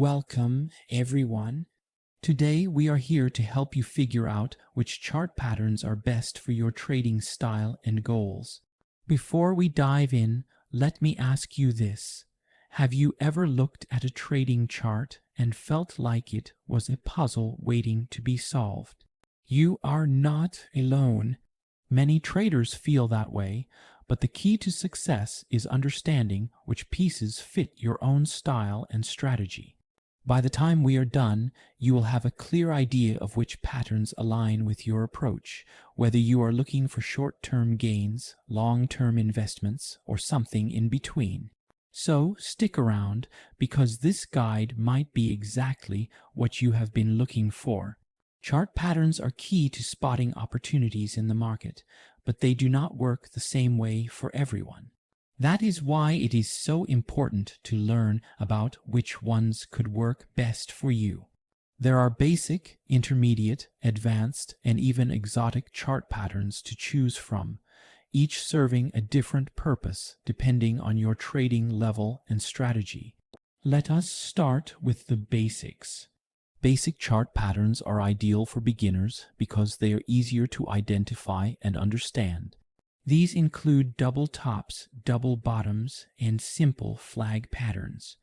Welcome, everyone. Today we are here to help you figure out which chart patterns are best for your trading style and goals. Before we dive in, let me ask you this. Have you ever looked at a trading chart and felt like it was a puzzle waiting to be solved? You are not alone. Many traders feel that way, but the key to success is understanding which pieces fit your own style and strategy. By the time we are done, you will have a clear idea of which patterns align with your approach, whether you are looking for short-term gains, long-term investments, or something in between. So stick around, because this guide might be exactly what you have been looking for. Chart patterns are key to spotting opportunities in the market, but they do not work the same way for everyone. That is why it is so important to learn about which ones could work best for you. There are basic, intermediate, advanced, and even exotic chart patterns to choose from, each serving a different purpose depending on your trading level and strategy. Let us start with the basics. Basic chart patterns are ideal for beginners because they are easier to identify and understand. These include double tops, double bottoms, and simple flag patterns.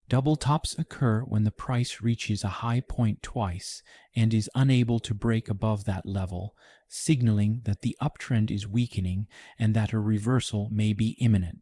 Double tops occur when the price reaches a high point twice and is unable to break above that level, signaling that the uptrend is weakening and that a reversal may be imminent.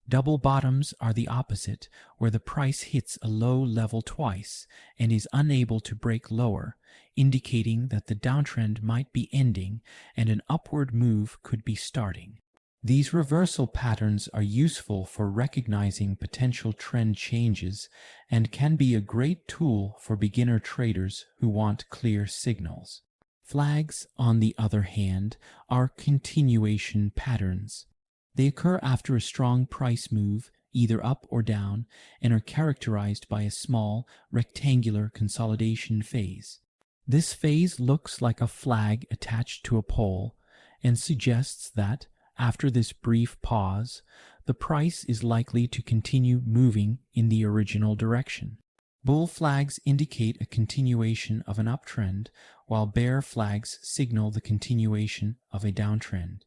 Double bottoms are the opposite, where the price hits a low level twice and is unable to break lower, indicating that the downtrend might be ending and an upward move could be starting. These reversal patterns are useful for recognizing potential trend changes and can be a great tool for beginner traders who want clear signals. Flags, on the other hand, are continuation patterns. They occur after a strong price move, either up or down, and are characterized by a small, rectangular consolidation phase. This phase looks like a flag attached to a pole and suggests that, after this brief pause, the price is likely to continue moving in the original direction. Bull flags indicate a continuation of an uptrend, while bear flags signal the continuation of a downtrend.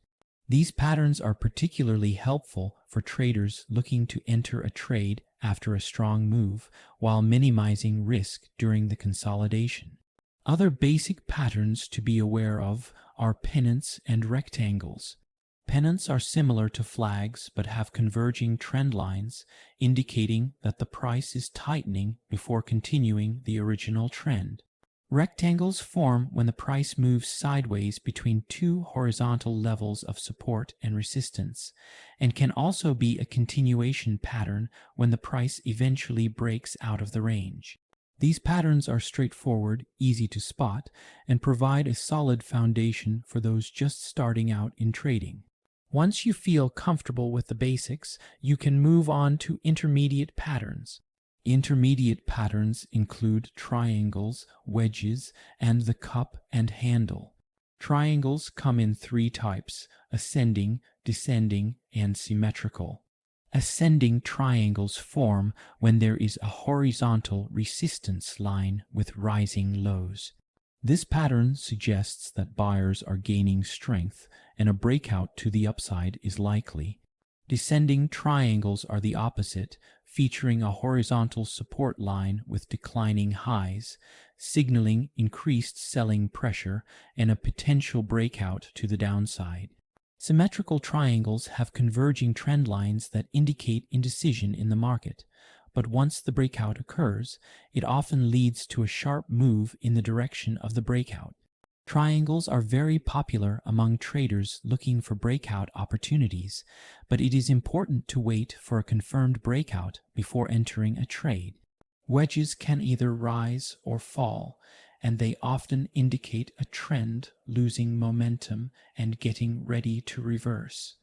These patterns are particularly helpful for traders looking to enter a trade after a strong move while minimizing risk during the consolidation. Other basic patterns to be aware of are pennants and rectangles. Pennants are similar to flags but have converging trend lines, indicating that the price is tightening before continuing the original trend. Rectangles form when the price moves sideways between two horizontal levels of support and resistance, and can also be a continuation pattern when the price eventually breaks out of the range. These patterns are straightforward, easy to spot, and provide a solid foundation for those just starting out in trading. Once you feel comfortable with the basics, you can move on to intermediate patterns. Intermediate patterns include triangles, wedges, and the cup and handle. Triangles come in three types: ascending, descending, and symmetrical. Ascending triangles form when there is a horizontal resistance line with rising lows. This pattern suggests that buyers are gaining strength and a breakout to the upside is likely. Descending triangles are the opposite, featuring a horizontal support line with declining highs, signaling increased selling pressure and a potential breakout to the downside. Symmetrical triangles have converging trend lines that indicate indecision in the market, but once the breakout occurs, it often leads to a sharp move in the direction of the breakout. Triangles are very popular among traders looking for breakout opportunities, but it is important to wait for a confirmed breakout before entering a trade. Wedges can either rise or fall, and they often indicate a trend losing momentum and getting ready to reverse.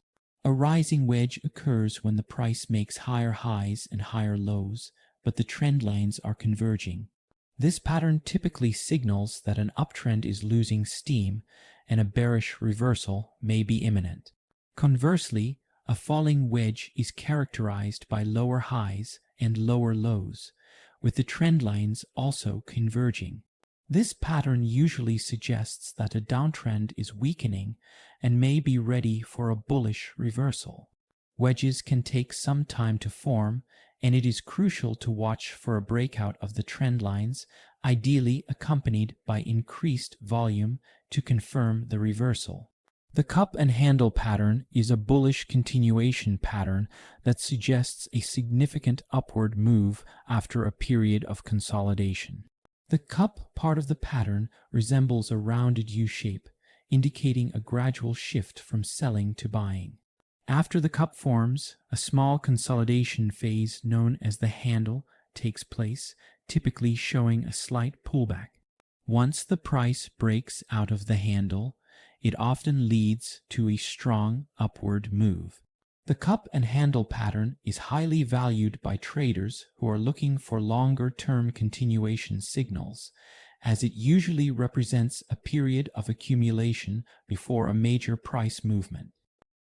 A rising wedge occurs when the price makes higher highs and higher lows, but the trend lines are converging. This pattern typically signals that an uptrend is losing steam and a bearish reversal may be imminent. Conversely, a falling wedge is characterized by lower highs and lower lows, with the trend lines also converging. This pattern usually suggests that a downtrend is weakening and may be ready for a bullish reversal. Wedges can take some time to form, and it is crucial to watch for a breakout of the trend lines, ideally accompanied by increased volume to confirm the reversal. The cup and handle pattern is a bullish continuation pattern that suggests a significant upward move after a period of consolidation. The cup part of the pattern resembles a rounded U shape, indicating a gradual shift from selling to buying. After the cup forms, a small consolidation phase known as the handle takes place, typically showing a slight pullback. Once the price breaks out of the handle, it often leads to a strong upward move. The cup and handle pattern is highly valued by traders who are looking for longer-term continuation signals, as it usually represents a period of accumulation before a major price movement.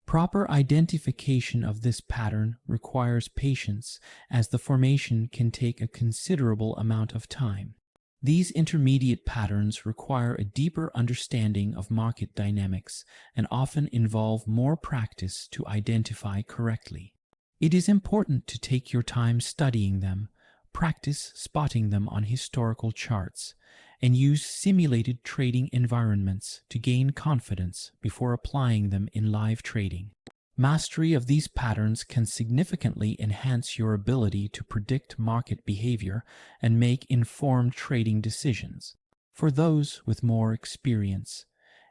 Proper identification of this pattern requires patience, as the formation can take a considerable amount of time. These intermediate patterns require a deeper understanding of market dynamics and often involve more practice to identify correctly. It is important to take your time studying them, practice spotting them on historical charts, and use simulated trading environments to gain confidence before applying them in live trading. Mastery of these patterns can significantly enhance your ability to predict market behavior and make informed trading decisions. For those with more experience,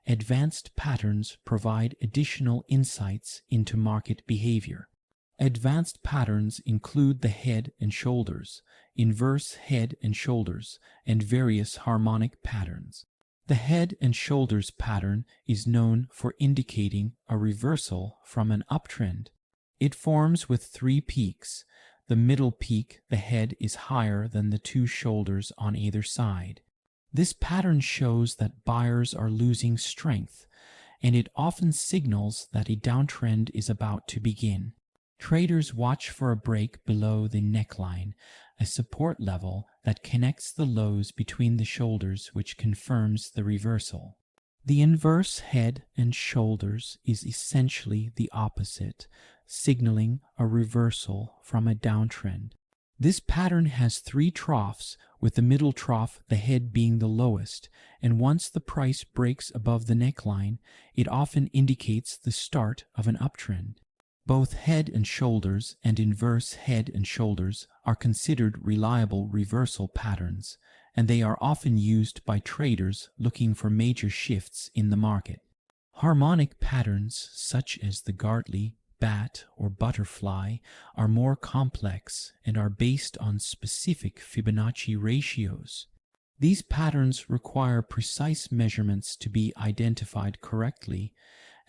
advanced patterns provide additional insights into market behavior. Advanced patterns include the head and shoulders, inverse head and shoulders, and various harmonic patterns. The head and shoulders pattern is known for indicating a reversal from an uptrend. It forms with three peaks. The middle peak, the head, is higher than the two shoulders on either side. This pattern shows that buyers are losing strength, and it often signals that a downtrend is about to begin. Traders watch for a break below the neckline, a support level that connects the lows between the shoulders, which confirms the reversal. The inverse head and shoulders is essentially the opposite, signaling a reversal from a downtrend. This pattern has three troughs, with the middle trough, the head, being the lowest, and once the price breaks above the neckline, it often indicates the start of an uptrend. Both head and shoulders and inverse head and shoulders are considered reliable reversal patterns, and they are often used by traders looking for major shifts in the market. Harmonic patterns such as the Gartley, bat, or butterfly are more complex and are based on specific Fibonacci ratios. These patterns require precise measurements to be identified correctly,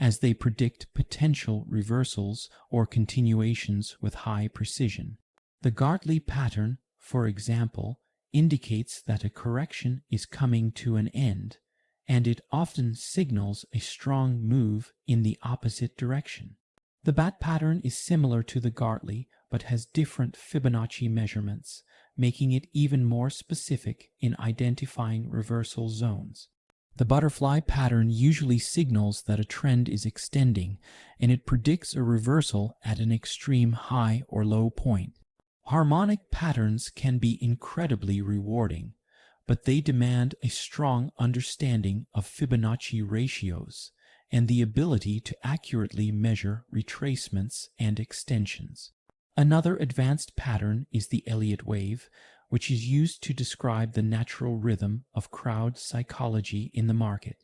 as they predict potential reversals or continuations with high precision. The Gartley pattern, for example, indicates that a correction is coming to an end, and it often signals a strong move in the opposite direction. The bat pattern is similar to the Gartley, but has different Fibonacci measurements, making it even more specific in identifying reversal zones. The butterfly pattern usually signals that a trend is extending, and it predicts a reversal at an extreme high or low point. Harmonic patterns can be incredibly rewarding, but they demand a strong understanding of Fibonacci ratios and the ability to accurately measure retracements and extensions. Another advanced pattern is the Elliott wave, which is used to describe the natural rhythm of crowd psychology in the market.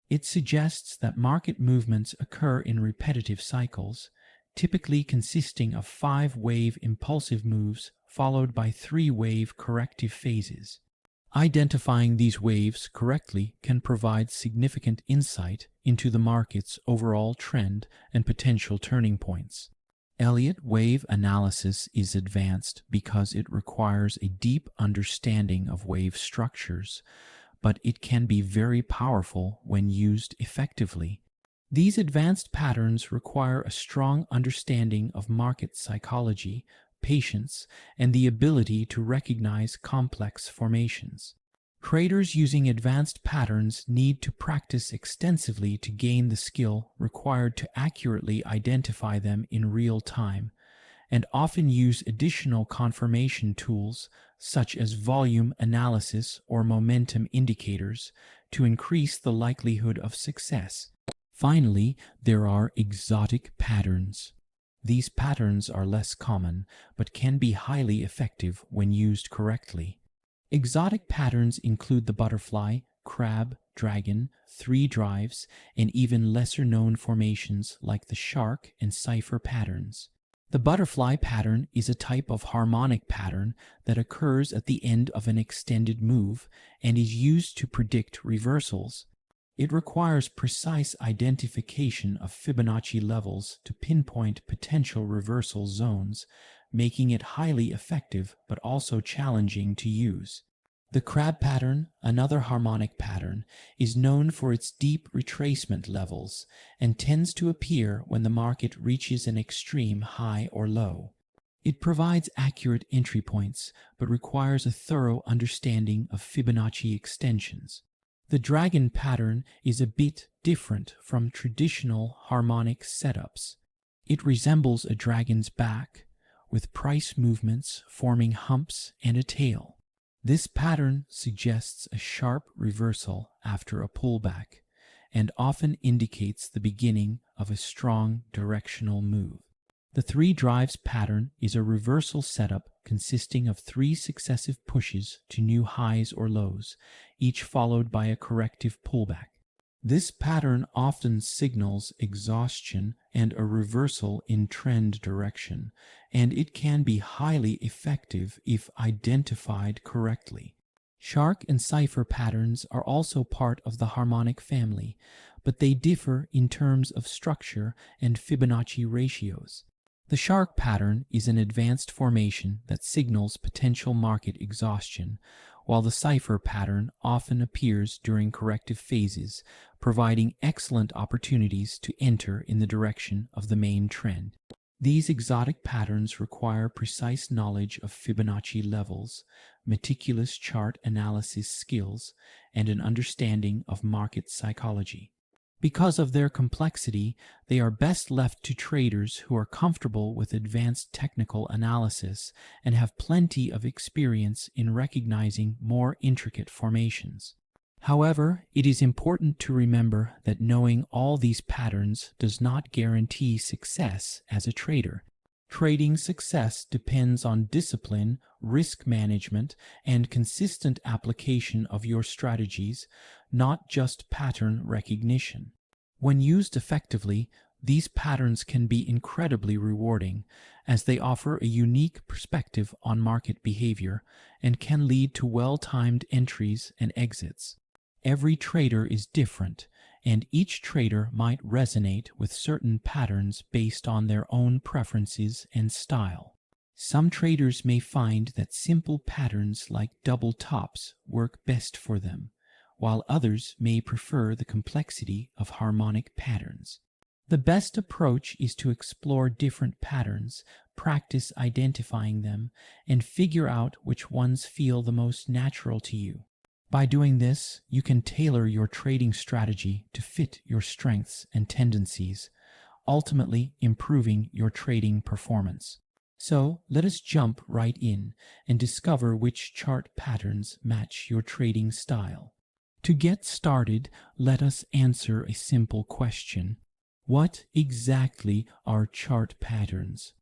It suggests that market movements occur in repetitive cycles, typically consisting of 5-wave impulsive moves followed by 3-wave corrective phases. Identifying these waves correctly can provide significant insight into the market's overall trend and potential turning points. Elliott wave analysis is advanced because it requires a deep understanding of wave structures, but it can be very powerful when used effectively. These advanced patterns require a strong understanding of market psychology, patience, and the ability to recognize complex formations. Traders using advanced patterns need to practice extensively to gain the skill required to accurately identify them in real time, and often use additional confirmation tools such as volume analysis or momentum indicators to increase the likelihood of success. Finally, there are exotic patterns. These patterns are less common, but can be highly effective when used correctly. Exotic patterns include the butterfly, crab, dragon, three drives, and even lesser-known formations like the shark and cipher patterns. The butterfly pattern is a type of harmonic pattern that occurs at the end of an extended move and is used to predict reversals. It requires precise identification of Fibonacci levels to pinpoint potential reversal zones, making it highly effective but also challenging to use. The crab pattern, another harmonic pattern, is known for its deep retracement levels and tends to appear when the market reaches an extreme high or low. It provides accurate entry points but requires a thorough understanding of Fibonacci extensions. The dragon pattern is a bit different from traditional harmonic setups. It resembles a dragon's back, with price movements forming humps and a tail. This pattern suggests a sharp reversal after a pullback and often indicates the beginning of a strong directional move. The three drives pattern is a reversal setup consisting of three successive pushes to new highs or lows, each followed by a corrective pullback. This pattern often signals exhaustion and a reversal in trend direction, and it can be highly effective if identified correctly. Shark and cipher patterns are also part of the harmonic family, but they differ in terms of structure and Fibonacci ratios. The shark pattern is an advanced formation that signals potential market exhaustion, while the cipher pattern often appears during corrective phases, providing excellent opportunities to enter in the direction of the main trend. These exotic patterns require precise knowledge of Fibonacci levels, meticulous chart analysis skills, and an understanding of market psychology. Because of their complexity, they are best left to traders who are comfortable with advanced technical analysis and have plenty of experience in recognizing more intricate formations. However, it is important to remember that knowing all these patterns does not guarantee success as a trader. Trading success depends on discipline, risk management, and consistent application of your strategies, not just pattern recognition. When used effectively, these patterns can be incredibly rewarding, as they offer a unique perspective on market behavior and can lead to well-timed entries and exits. Every trader is different, and each trader might resonate with certain patterns based on their own preferences and style. Some traders may find that simple patterns like double tops work best for them, while others may prefer the complexity of harmonic patterns. The best approach is to explore different patterns, practice identifying them, and figure out which ones feel the most natural to you. By doing this, you can tailor your trading strategy to fit your strengths and tendencies, ultimately improving your trading performance. So, let us jump right in and discover which chart patterns match your trading style. To get started, let us answer a simple question. What exactly are chart patterns?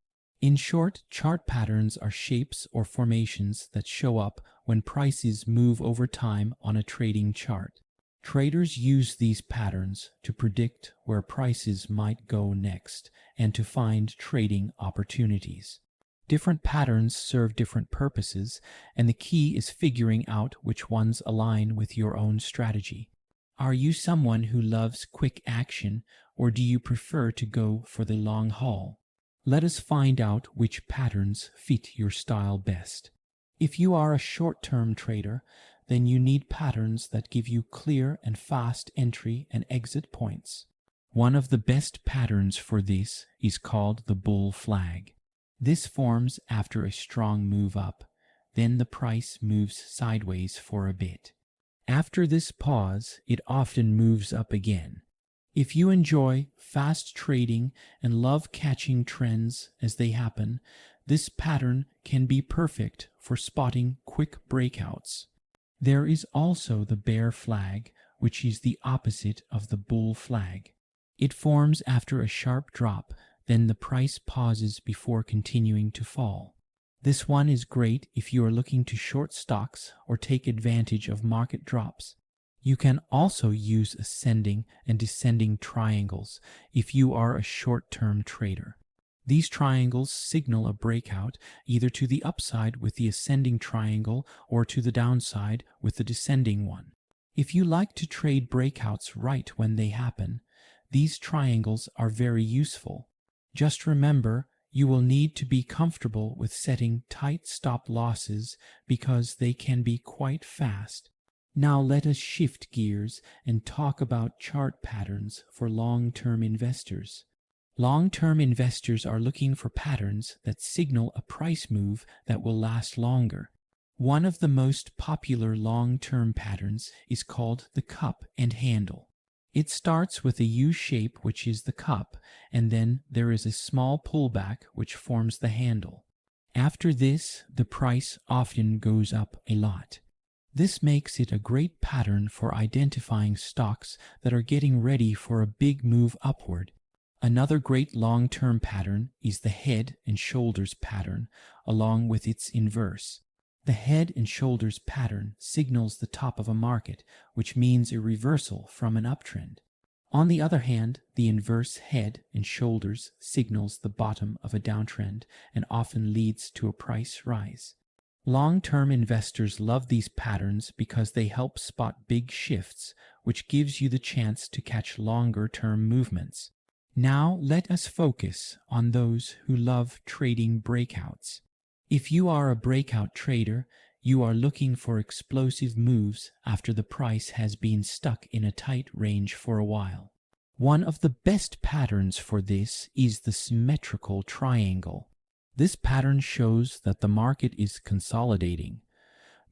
In short, chart patterns are shapes or formations that show up when prices move over time on a trading chart. Traders use these patterns to predict where prices might go next and to find trading opportunities. Different patterns serve different purposes, and the key is figuring out which ones align with your own strategy. Are you someone who loves quick action, or do you prefer to go for the long haul? Let us find out which patterns fit your style best. If you are a short-term trader, then you need patterns that give you clear and fast entry and exit points. One of the best patterns for this is called the bull flag. This forms after a strong move up, then the price moves sideways for a bit. After this pause, it often moves up again. If you enjoy fast trading and love catching trends as they happen, this pattern can be perfect for spotting quick breakouts. There is also the bear flag, which is the opposite of the bull flag. It forms after a sharp drop, then the price pauses before continuing to fall. This one is great if you are looking to short stocks or take advantage of market drops. You can also use ascending and descending triangles if you are a short-term trader. These triangles signal a breakout either to the upside with the ascending triangle or to the downside with the descending one. If you like to trade breakouts right when they happen, these triangles are very useful. Just remember, you will need to be comfortable with setting tight stop losses because they can be quite fast. Now let us shift gears and talk about chart patterns for long-term investors. Long-term investors are looking for patterns that signal a price move that will last longer. One of the most popular long-term patterns is called the cup and handle. It starts with a U shape, which is the cup, and then there is a small pullback which forms the handle. After this, the price often goes up a lot. This makes it a great pattern for identifying stocks that are getting ready for a big move upward. Another great long-term pattern is the head and shoulders pattern, along with its inverse. The head and shoulders pattern signals the top of a market, which means a reversal from an uptrend. On the other hand, the inverse head and shoulders signals the bottom of a downtrend and often leads to a price rise. Long-term investors love these patterns because they help spot big shifts, which gives you the chance to catch longer-term movements. Now let us focus on those who love trading breakouts. If you are a breakout trader, you are looking for explosive moves after the price has been stuck in a tight range for a while. One of the best patterns for this is the symmetrical triangle. This pattern shows that the market is consolidating,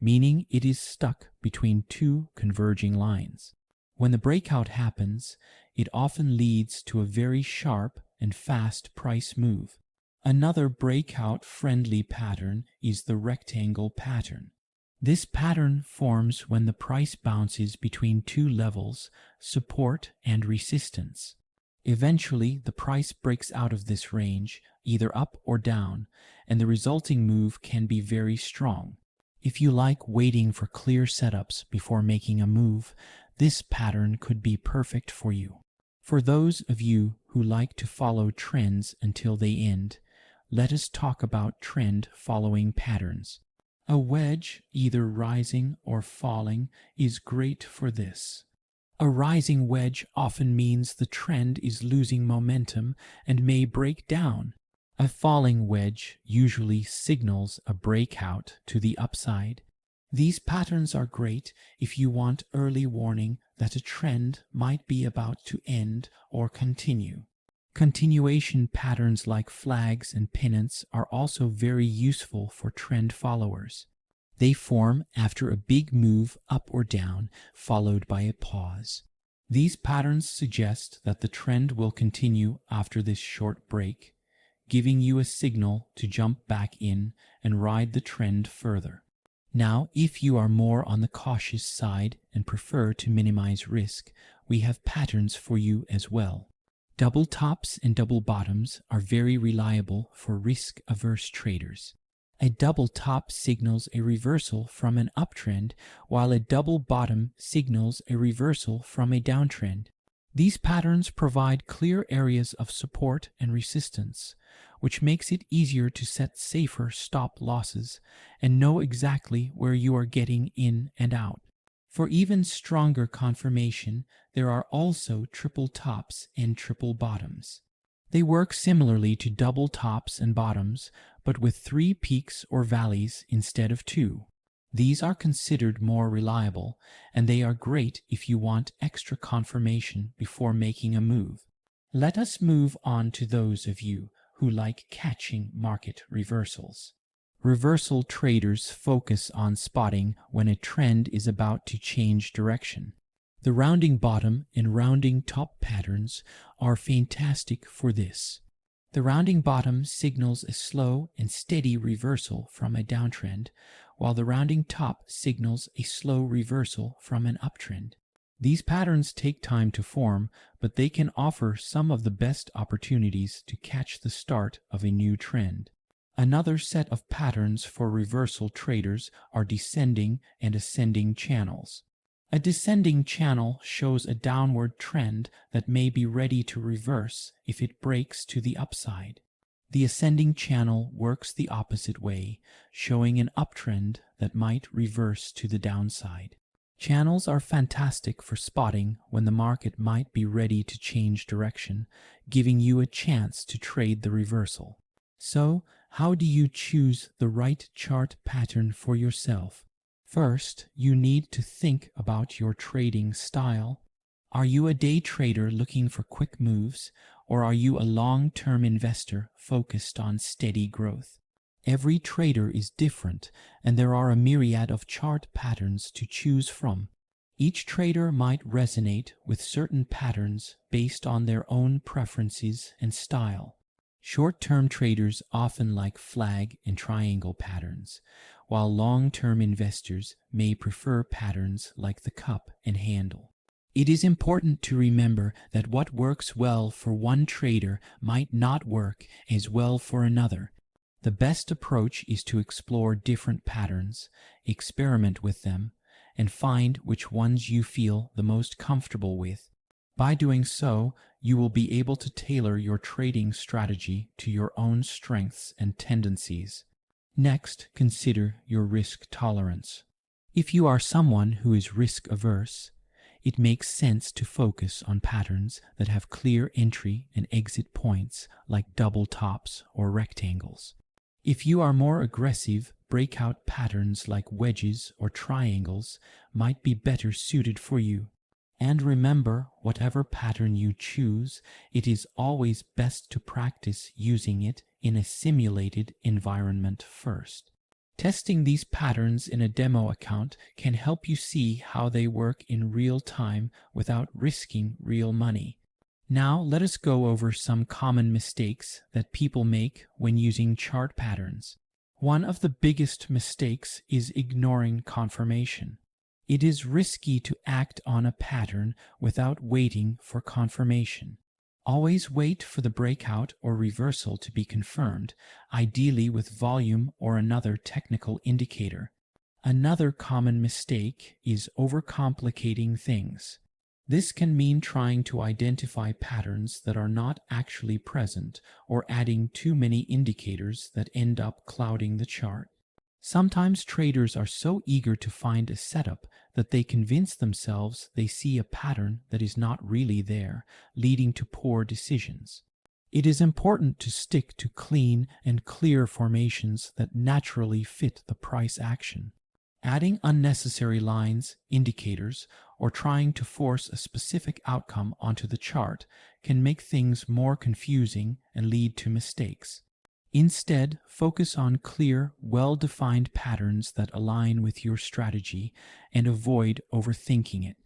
meaning it is stuck between two converging lines. When the breakout happens, it often leads to a very sharp and fast price move. Another breakout-friendly pattern is the rectangle pattern. This pattern forms when the price bounces between two levels, support and resistance. Eventually, the price breaks out of this range, either up or down, and the resulting move can be very strong. If you like waiting for clear setups before making a move, this pattern could be perfect for you. For those of you who like to follow trends until they end, let us talk about trend following patterns. A wedge, either rising or falling, is great for this. A rising wedge often means the trend is losing momentum and may break down. A falling wedge usually signals a breakout to the upside. These patterns are great if you want early warning that a trend might be about to end or continue. Continuation patterns like flags and pennants are also very useful for trend followers. They form after a big move up or down, followed by a pause. These patterns suggest that the trend will continue after this short break, giving you a signal to jump back in and ride the trend further. Now, if you are more on the cautious side and prefer to minimize risk, we have patterns for you as well. Double tops and double bottoms are very reliable for risk-averse traders. A double top signals a reversal from an uptrend, while a double bottom signals a reversal from a downtrend. These patterns provide clear areas of support and resistance, which makes it easier to set safer stop losses and know exactly where you are getting in and out. For even stronger confirmation, there are also triple tops and triple bottoms. They work similarly to double tops and bottoms, but with 3 peaks or valleys instead of 2. These are considered more reliable, and they are great if you want extra confirmation before making a move. Let us move on to those of you who like catching market reversals. Reversal traders focus on spotting when a trend is about to change direction. The rounding bottom and rounding top patterns are fantastic for this. The rounding bottom signals a slow and steady reversal from a downtrend, while the rounding top signals a slow reversal from an uptrend. These patterns take time to form, but they can offer some of the best opportunities to catch the start of a new trend. Another set of patterns for reversal traders are descending and ascending channels. A descending channel shows a downward trend that may be ready to reverse if it breaks to the upside. The ascending channel works the opposite way, showing an uptrend that might reverse to the downside. Channels are fantastic for spotting when the market might be ready to change direction, giving you a chance to trade the reversal. So, how do you choose the right chart pattern for yourself? First, you need to think about your trading style. Are you a day trader looking for quick moves, or are you a long-term investor focused on steady growth? Every trader is different, and there are a myriad of chart patterns to choose from. Each trader might resonate with certain patterns based on their own preferences and style. Short-term traders often like flag and triangle patterns, while long-term investors may prefer patterns like the cup and handle. It is important to remember that what works well for one trader might not work as well for another. The best approach is to explore different patterns, experiment with them, and find which ones you feel the most comfortable with. By doing so, you will be able to tailor your trading strategy to your own strengths and tendencies. Next, consider your risk tolerance. If you are someone who is risk-averse, it makes sense to focus on patterns that have clear entry and exit points like double tops or rectangles. If you are more aggressive, breakout patterns like wedges or triangles might be better suited for you. And remember, whatever pattern you choose, it is always best to practice using it in a simulated environment first. Testing these patterns in a demo account can help you see how they work in real time without risking real money. Now let us go over some common mistakes that people make when using chart patterns. One of the biggest mistakes is ignoring confirmation. It is risky to act on a pattern without waiting for confirmation. Always wait for the breakout or reversal to be confirmed, ideally with volume or another technical indicator. Another common mistake is overcomplicating things. This can mean trying to identify patterns that are not actually present or adding too many indicators that end up clouding the chart. Sometimes traders are so eager to find a setup that they convince themselves they see a pattern that is not really there, leading to poor decisions. It is important to stick to clean and clear formations that naturally fit the price action. Adding unnecessary lines, indicators, or trying to force a specific outcome onto the chart can make things more confusing and lead to mistakes. Instead, focus on clear, well-defined patterns that align with your strategy and avoid overthinking it.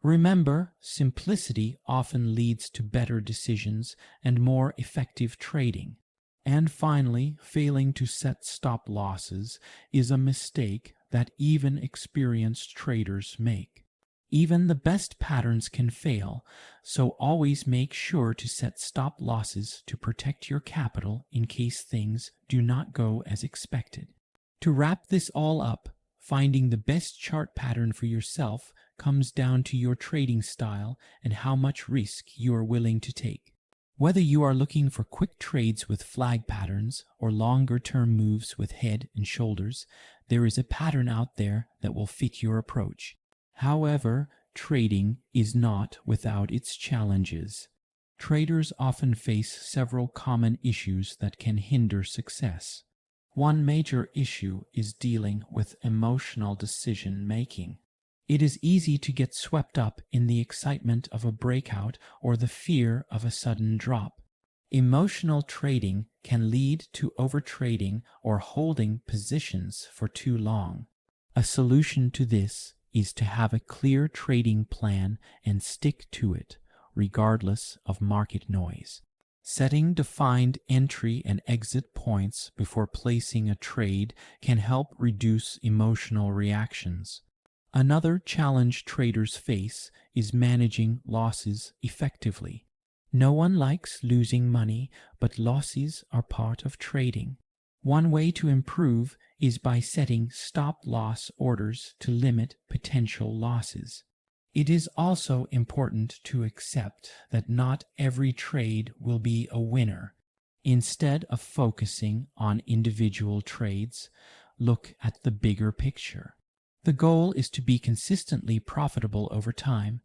Remember, simplicity often leads to better decisions and more effective trading. And finally, failing to set stop losses is a mistake that even experienced traders make. Even the best patterns can fail, so always make sure to set stop losses to protect your capital in case things do not go as expected. To wrap this all up, finding the best chart pattern for yourself comes down to your trading style and how much risk you are willing to take. Whether you are looking for quick trades with flag patterns or longer-term moves with head and shoulders, there is a pattern out there that will fit your approach. However, trading is not without its challenges. Traders often face several common issues that can hinder success. One major issue is dealing with emotional decision-making. It is easy to get swept up in the excitement of a breakout or the fear of a sudden drop. Emotional trading can lead to overtrading or holding positions for too long. A solution to this is to have a clear trading plan and stick to it, regardless of market noise. Setting defined entry and exit points before placing a trade can help reduce emotional reactions. Another challenge traders face is managing losses effectively. No one likes losing money, but losses are part of trading. One way to improve is by setting stop-loss orders to limit potential losses. It is also important to accept that not every trade will be a winner. Instead of focusing on individual trades, look at the bigger picture. The goal is to be consistently profitable over time,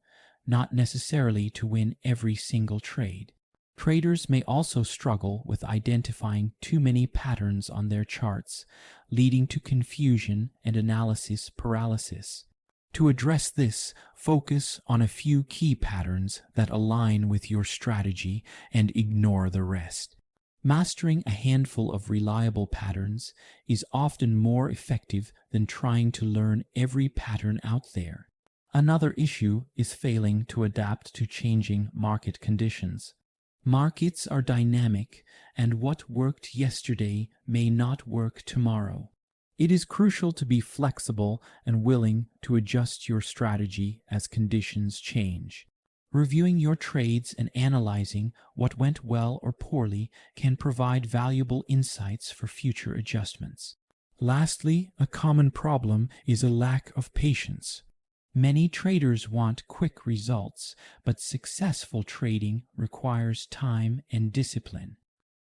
not necessarily to win every single trade. Traders may also struggle with identifying too many patterns on their charts, leading to confusion and analysis paralysis. To address this, focus on a few key patterns that align with your strategy and ignore the rest. Mastering a handful of reliable patterns is often more effective than trying to learn every pattern out there. Another issue is failing to adapt to changing market conditions. Markets are dynamic, and what worked yesterday may not work tomorrow. It is crucial to be flexible and willing to adjust your strategy as conditions change. Reviewing your trades and analyzing what went well or poorly can provide valuable insights for future adjustments. Lastly, a common problem is a lack of patience. Many traders want quick results, but successful trading requires time and discipline.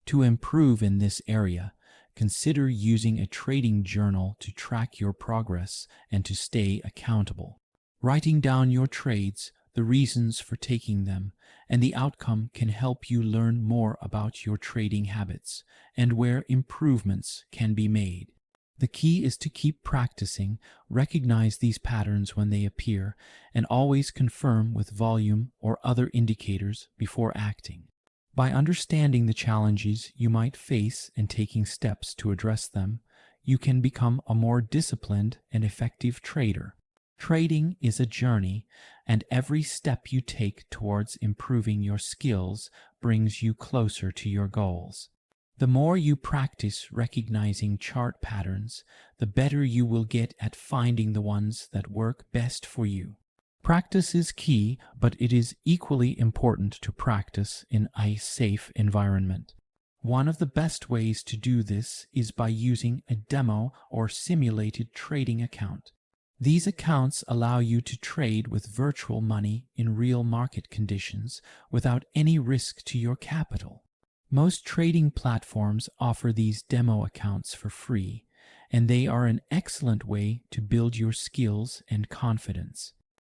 To improve in this area, consider using a trading journal to track your progress and to stay accountable. Writing down your trades, the reasons for taking them, and the outcome can help you learn more about your trading habits and where improvements can be made. The key is to keep practicing, recognize these patterns when they appear, and always confirm with volume or other indicators before acting. By understanding the challenges you might face and taking steps to address them, you can become a more disciplined and effective trader. Trading is a journey, and every step you take towards improving your skills brings you closer to your goals. The more you practice recognizing chart patterns, the better you will get at finding the ones that work best for you. Practice is key, but it is equally important to practice in a safe environment. One of the best ways to do this is by using a demo or simulated trading account. These accounts allow you to trade with virtual money in real market conditions without any risk to your capital. Most trading platforms offer these demo accounts for free, and they are an excellent way to build your skills and confidence.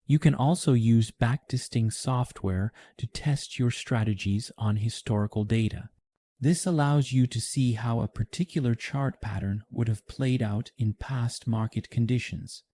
You can also use backtesting software to test your strategies on historical data. This allows you to see how a particular chart pattern would have played out in past market conditions.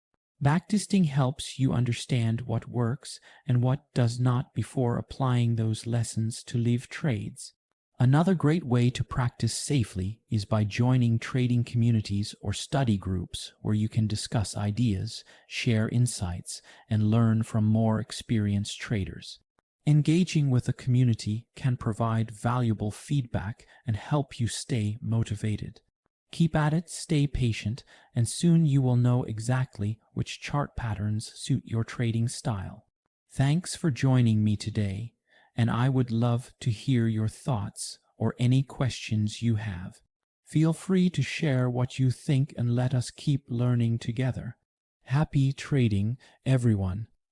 Backtesting helps you understand what works and what does not before applying those lessons to live trades. Another great way to practice safely is by joining trading communities or study groups where you can discuss ideas, share insights, and learn from more experienced traders. Engaging with a community can provide valuable feedback and help you stay motivated. Keep at it, stay patient, and soon you will know exactly which chart patterns suit your trading style. Thanks for joining me today, and I would love to hear your thoughts or any questions you have. Feel free to share what you think and let us keep learning together. Happy trading, everyone.